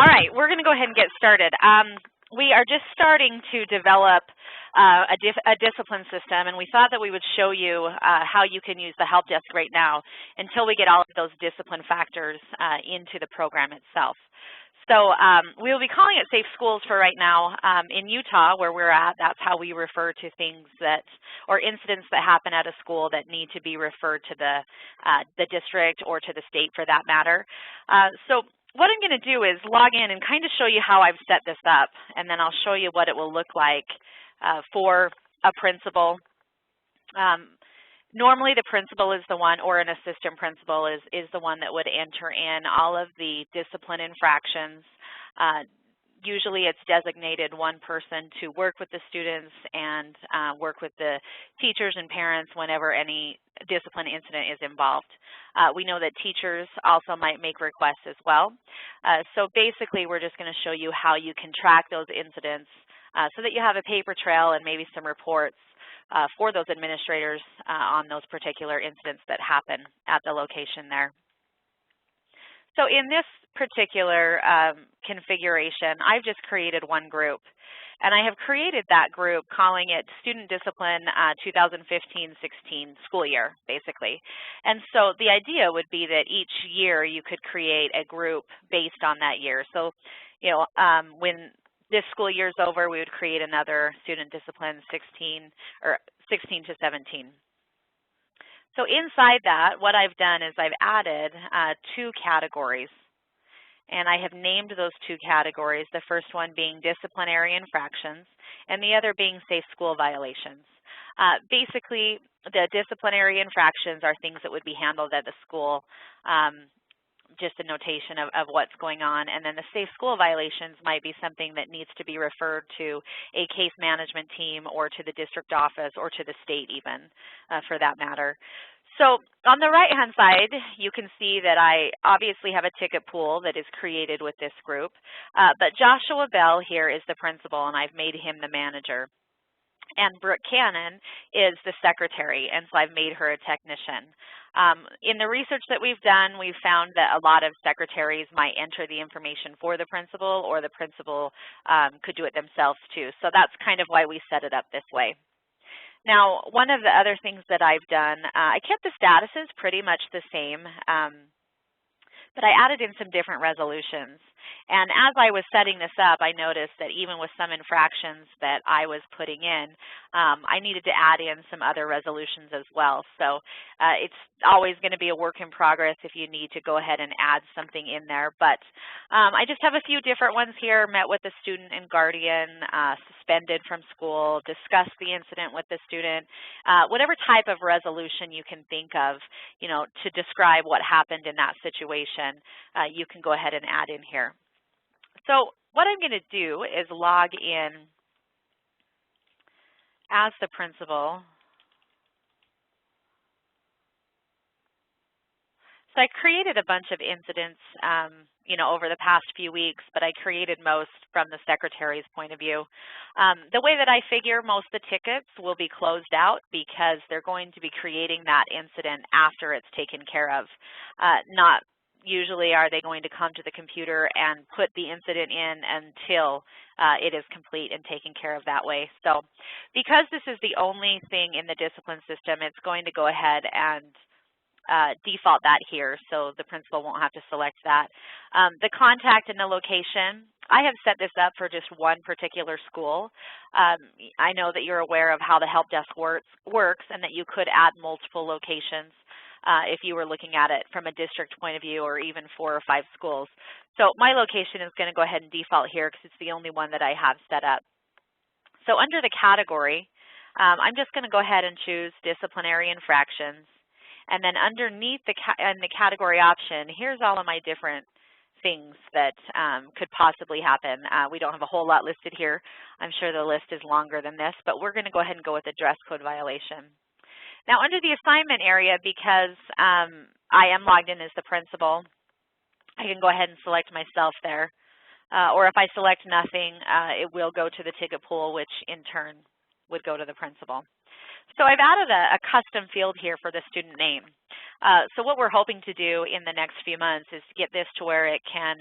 All right, we're going to go ahead and get started. We are just starting to develop a discipline system, and we thought that we would show you how you can use the help desk right now until we get all of those discipline factors into the program itself. So we will be calling it SafeSchools for right now. In Utah, where we're at, that's how we refer to things that, or incidents that happen at a school that need to be referred to the district or to the state for that matter. So what I'm going to do is log in and kind of show you how I've set this up, and then I'll show you what it will look like for a principal. Normally the principal is the one, or an assistant principal is the one that would enter in all of the discipline infractions. Usually it's designated one person to work with the students and work with the teachers and parents whenever any discipline incident is involved. We know that teachers also might make requests as well. So basically we're just going to show you how you can track those incidents so that you have a paper trail and maybe some reports for those administrators on those particular incidents that happen at the location there. So in this particular configuration, I've just created one group. And I have created that group calling it Student Discipline 2015-16 school year, basically. And so the idea would be that each year you could create a group based on that year. So, you know, when this school year is over, we would create another Student Discipline 16 to 17. So inside that, what I've done is I've added two categories. And I have named those two categories, the first one being disciplinary infractions and the other being safe school violations. Basically, the disciplinary infractions are things that would be handled at the school, just a notation of what's going on. And then the safe school violations might be something that needs to be referred to a case management team or to the district office or to the state even, for that matter. So on the right-hand side, you can see that I obviously have a ticket pool that is created with this group, but Joshua Bell here is the principal, and I've made him the manager. And Brooke Cannon is the secretary, and so I've made her a technician. In the research that we've done, we've found that a lot of secretaries might enter the information for the principal, or the principal could do it themselves too. So that's kind of why we set it up this way. Now, one of the other things that I've done, I kept the statuses pretty much the same, but I added in some different resolutions. And as I was setting this up, I noticed that even with some infractions that I was putting in, I needed to add in some other resolutions as well. So it's always going to be a work in progress if you need to go ahead and add something in there. But I just have a few different ones here: met with the student and guardian, suspended from school, discussed the incident with the student, whatever type of resolution you can think of, you know, to describe what happened in that situation, you can go ahead and add in here. So what I'm going to do is log in as the principal. So I created a bunch of incidents, you know, over the past few weeks, but I created most from the secretary's point of view. The way that I figure most of the tickets will be closed out because they're going to be creating that incident after it's taken care of. Not usually are they going to come to the computer and put the incident in until it is complete and taken care of that way. So because this is the only thing in the discipline system, it's going to go ahead and default that here, so the principal won't have to select that. The contact and the location, I have set this up for just one particular school. I know that you're aware of how the help desk works and that you could add multiple locations if you were looking at it from a district point of view, or even 4 or 5 schools. So my location is going to go ahead and default here because it's the only one that I have set up. So under the category, I'm just going to go ahead and choose disciplinary infractions. And then underneath the category option, here's all of my different things that could possibly happen. We don't have a whole lot listed here. I'm sure the list is longer than this, but we're going to go ahead and go with a dress code violation. Now, under the assignment area, because I am logged in as the principal, I can go ahead and select myself there. Or if I select nothing, it will go to the ticket pool, which in turn would go to the principal. So I've added a custom field here for the student name. So what we're hoping to do in the next few months is to get this to where it can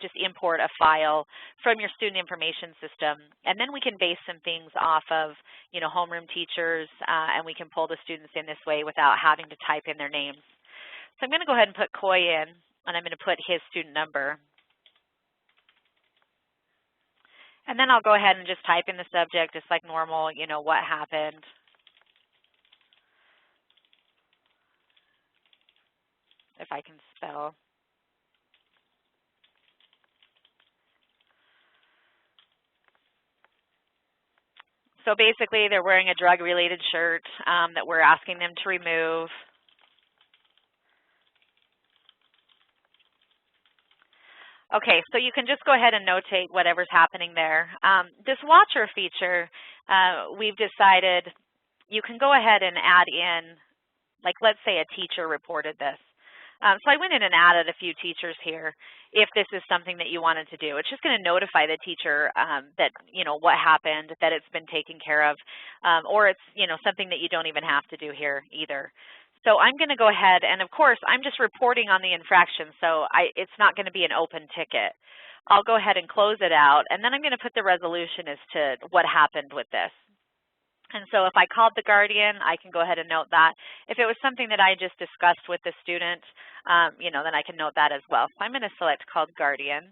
just import a file from your student information system, and then we can base some things off of, homeroom teachers, and we can pull the students in this way without having to type in their names. So I'm going to go ahead and put Coy in, and I'm going to put his student number. And then I'll go ahead and just type in the subject just like normal, what happened. If I can spell. So basically they're wearing a drug-related shirt that we're asking them to remove. Okay, so you can just go ahead and notate whatever's happening there. This watcher feature, we've decided you can go ahead and add in, like let's say a teacher reported this. So I went in and added a few teachers here if this is something that you wanted to do. It's just going to notify the teacher that, what happened, that it's been taken care of, or it's, something that you don't even have to do here either. So I'm going to go ahead, and of course, I'm just reporting on the infraction, so it's not going to be an open ticket. I'll go ahead and close it out, and then I'm going to put the resolution as to what happened with this. And so if I called the guardian, I can go ahead and note that. If it was something that I just discussed with the student, then I can note that as well. So I'm going to select called guardian,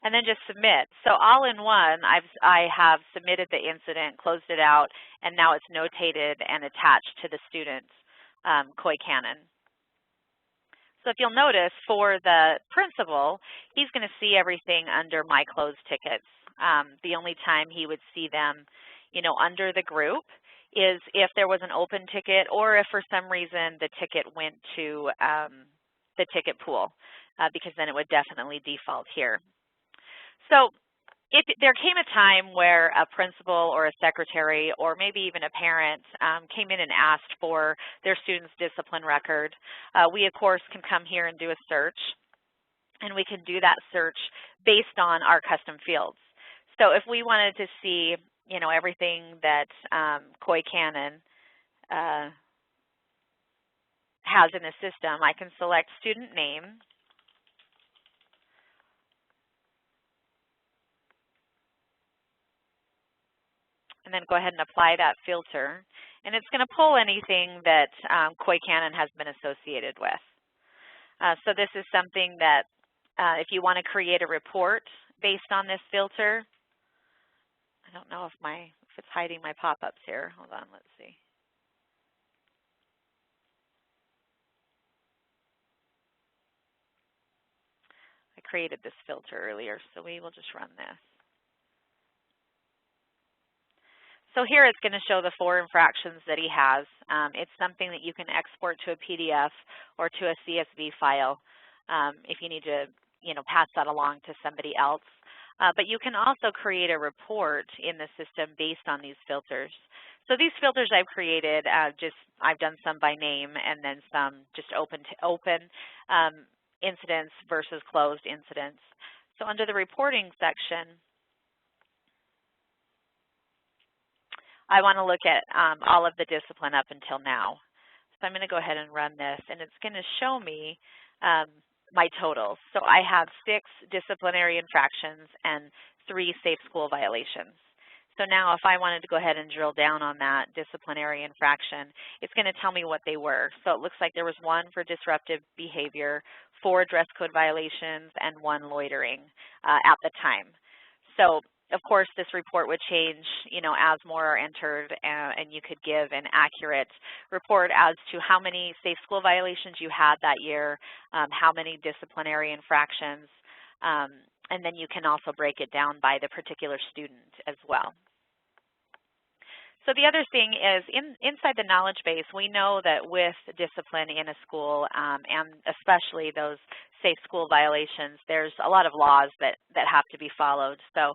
and then just submit. So all in one, I have submitted the incident, closed it out, and now it's notated and attached to the student. Coy Cannon. So if you'll notice, for the principal, he's going to see everything under My Closed Tickets. The only time he would see them, under the group is if there was an open ticket or if for some reason the ticket went to the ticket pool, because then it would definitely default here. So if there came a time where a principal or a secretary or maybe even a parent came in and asked for their student's discipline record, we of course can come here and do a search, and we can do that search based on our custom fields. So if we wanted to see, everything that Coy Cannon has in the system, I can select student name, and then go ahead and apply that filter. And it's going to pull anything that Coy Cannon has been associated with. So this is something that if you want to create a report based on this filter, I don't know if it's hiding my pop-ups here. Hold on, let's see. I created this filter earlier, so we will just run this. So here it's going to show the 4 infractions that he has. It's something that you can export to a PDF or to a CSV file if you need to, pass that along to somebody else. But you can also create a report in the system based on these filters. So these filters I've created, I've done some by name and then some just open incidents versus closed incidents. So under the reporting section, I want to look at all of the discipline up until now. So I'm going to go ahead and run this, and it's going to show me my totals. So I have 6 disciplinary infractions and 3 safe school violations. So now if I wanted to go ahead and drill down on that disciplinary infraction, it's going to tell me what they were. So it looks like there was 1 for disruptive behavior, 4 dress code violations, and 1 loitering at the time. So of course, this report would change, as more are entered, and you could give an accurate report as to how many safe school violations you had that year, how many disciplinary infractions, and then you can also break it down by the particular student as well. So the other thing is, inside the knowledge base, we know that with discipline in a school, and especially those safe school violations, there's a lot of laws that have to be followed. So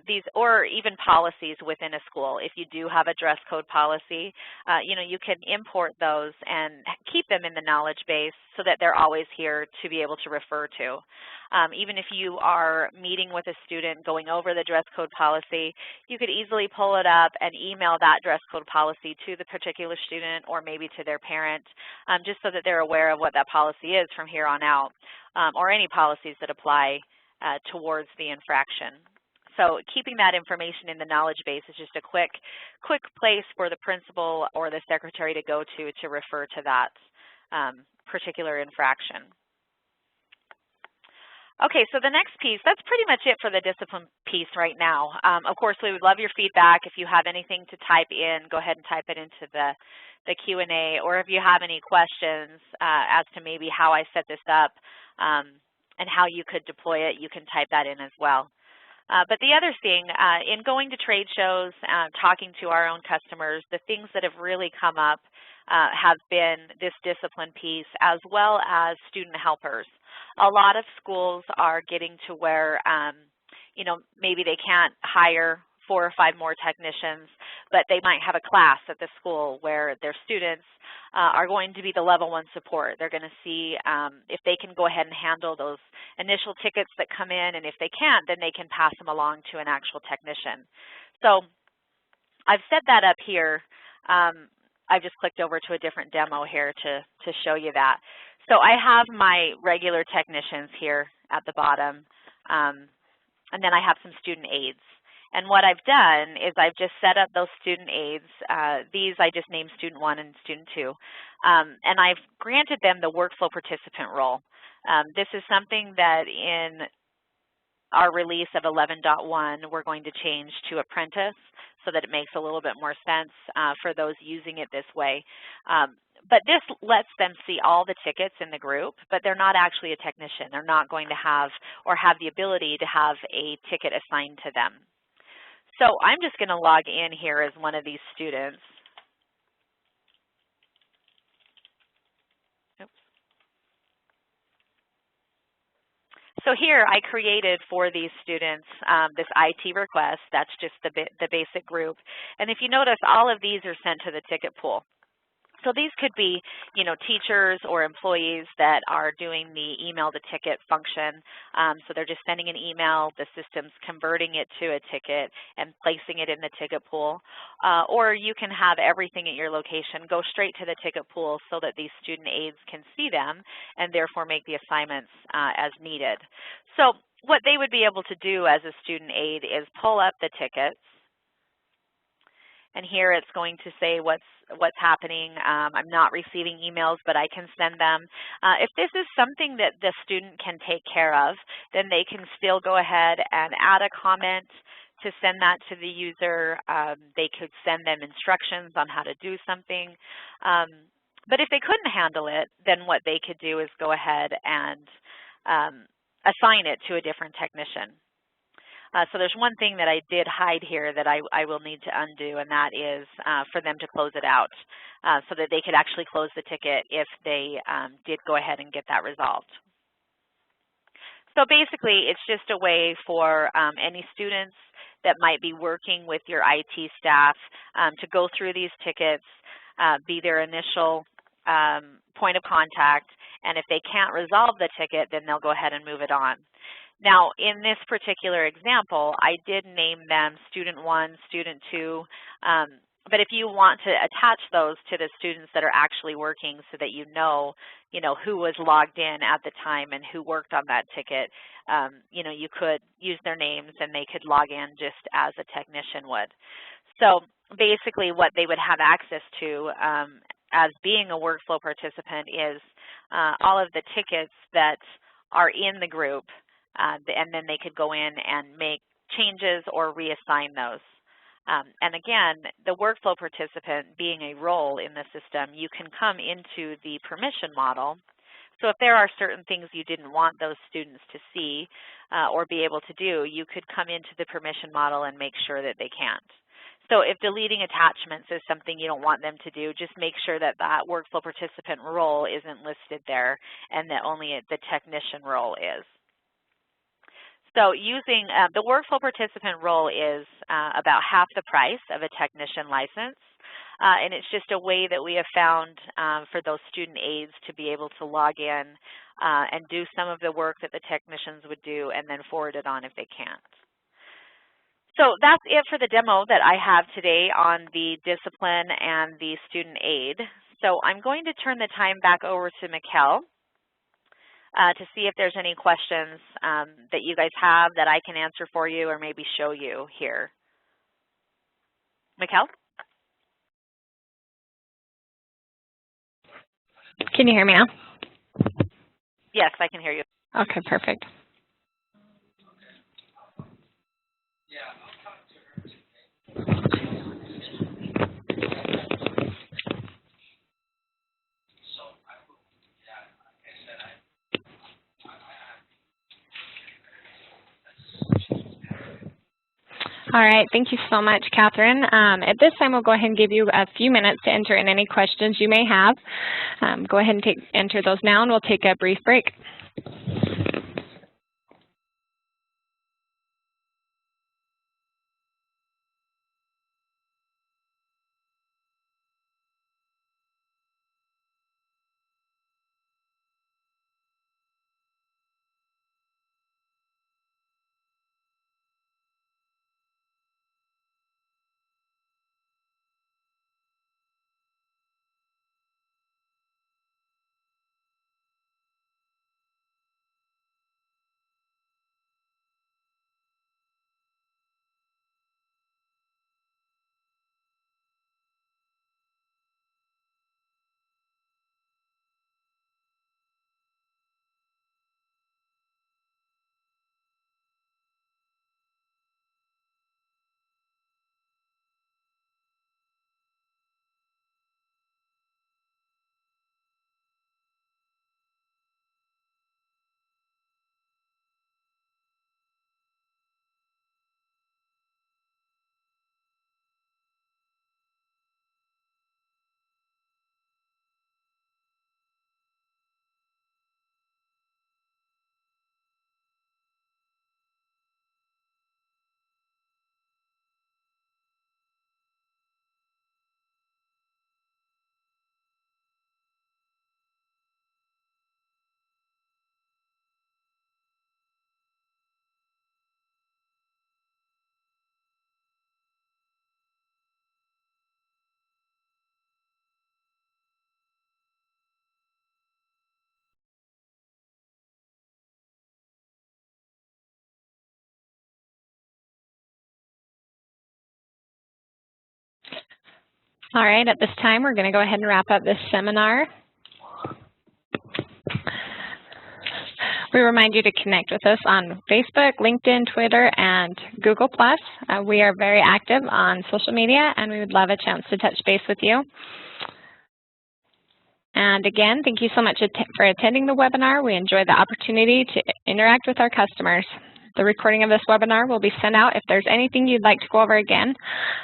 these, or even policies within a school. If you do have a dress code policy, you can import those and keep them in the knowledge base so that they're always here to be able to refer to. Even if you are meeting with a student going over the dress code policy, you could easily pull it up and email that dress code policy to the particular student or maybe to their parent, just so that they're aware of what that policy is from here on out, or any policies that apply towards the infraction. So keeping that information in the knowledge base is just a quick place for the principal or the secretary to go to refer to that particular infraction. Okay, so the next piece, that's pretty much it for the discipline piece right now. Of course, we would love your feedback. If you have anything to type in, go ahead and type it into the Q&A, or if you have any questions as to maybe how I set this up and how you could deploy it, you can type that in as well. But the other thing, in going to trade shows, talking to our own customers, the things that have really come up have been this discipline piece as well as student helpers. A lot of schools are getting to where, you know, maybe they can't hire 4 or 5 more technicians, but they might have a class at the school where their students are going to be the level 1 support. They're going to see if they can go ahead and handle those initial tickets that come in, and if they can't, then they can pass them along to an actual technician. So I've set that up here. I've just clicked over to a different demo here to show you that. So I have my regular technicians here at the bottom, and then I have some student aides. And what I've done is I've just set up those student aides. These I just named Student 1 and Student 2. And I've granted them the workflow participant role. This is something that in our release of 11.1 we're going to change to apprentice so that it makes a little bit more sense for those using it this way. But this lets them see all the tickets in the group, but they're not actually a technician. They're not going to have or have the ability to have a ticket assigned to them. So I'm just going to log in here as one of these students. Oops. So here I created for these students this IT request. That's just the basic group. And if you notice, all of these are sent to the ticket pool. So these could be, you know, teachers or employees that are doing the email to ticket function. So they're just sending an email, the system's converting it to a ticket and placing it in the ticket pool. Or you can have everything at your location go straight to the ticket pool so that these student aides can see them and therefore make the assignments as needed. So what they would be able to do as a student aide is pull up the tickets. And here it's going to say what's happening. I'm not receiving emails, but I can send them. If this is something that the student can take care of, then they can still go ahead and add a comment to send that to the user. They could send them instructions on how to do something. But if they couldn't handle it, then what they could do is go ahead and assign it to a different technician. So there's one thing that I did hide here that I will need to undo, and that is for them to close it out so that they could actually close the ticket if they did go ahead and get that resolved. So basically, it's just a way for any students that might be working with your IT staff to go through these tickets, be their initial point of contact, and if they can't resolve the ticket, then they'll go ahead and move it on. Now, in this particular example, I did name them Student 1, Student 2, but if you want to attach those to the students that are actually working so that you know who was logged in at the time and who worked on that ticket, you know, you could use their names and they could log in just as a technician would. So basically what they would have access to as being a workflow participant is all of the tickets that are in the group, and then they could go in and make changes or reassign those. And again, the workflow participant being a role in the system, you can come into the permission model. So if there are certain things you didn't want those students to see or be able to do, you could come into the permission model and make sure that they can't. So if deleting attachments is something you don't want them to do, just make sure that that workflow participant role isn't listed there and that only the technician role is. So using the workflow participant role is about half the price of a technician license, and it's just a way that we have found for those student aides to be able to log in and do some of the work that the technicians would do and then forward it on if they can't. So that's it for the demo that I have today on the discipline and the student aid. So I'm going to turn the time back over to Mikkel. to see if there's any questions that you guys have that I can answer for you or maybe show you here. Mikkel? Can you hear me now? Yes, I can hear you. Okay, perfect. All right, thank you so much, Catherine. At this time, we'll go ahead and give you a few minutes to enter in any questions you may have. Go ahead and enter those now, and we'll take a brief break. All right, at this time, we're going to go ahead and wrap up this seminar. We remind you to connect with us on Facebook, LinkedIn, Twitter, and Google+. We are very active on social media, and we would love a chance to touch base with you. And again, thank you so much for attending the webinar. We enjoy the opportunity to interact with our customers. The recording of this webinar will be sent out if there's anything you'd like to go over again.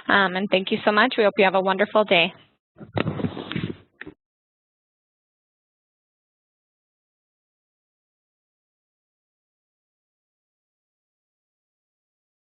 And thank you so much. We hope you have a wonderful day.